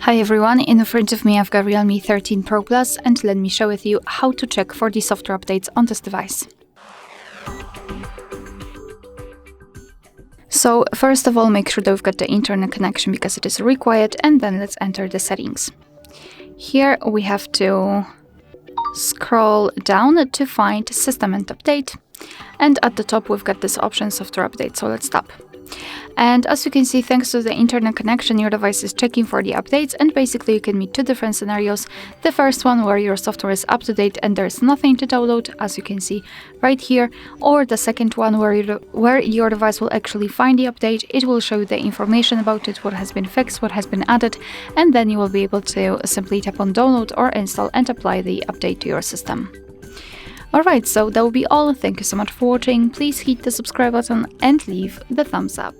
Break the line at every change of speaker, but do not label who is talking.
Hi everyone, in front of me I've got Realme 13 Pro Plus, and let me share with you how to check for the software updates on this device. So first of all, make sure that we've got the internet connection because it is required, and then let's enter the settings. Here we have to scroll down to find System and Update, and at the top we've got this option Software Update, so let's tap. And as you can see, thanks to the internet connection, your device is checking for the updates, and basically you can meet two different scenarios. The first one where your software is up to date and there's nothing to download, as you can see right here, or the second one where your device will actually find the update. It will show you the information about it, what has been fixed, what has been added, and then you will be able to simply tap on download or install and apply the update to your system. Alright, so that will be all. Thank you so much for watching. Please hit the subscribe button and leave the thumbs up.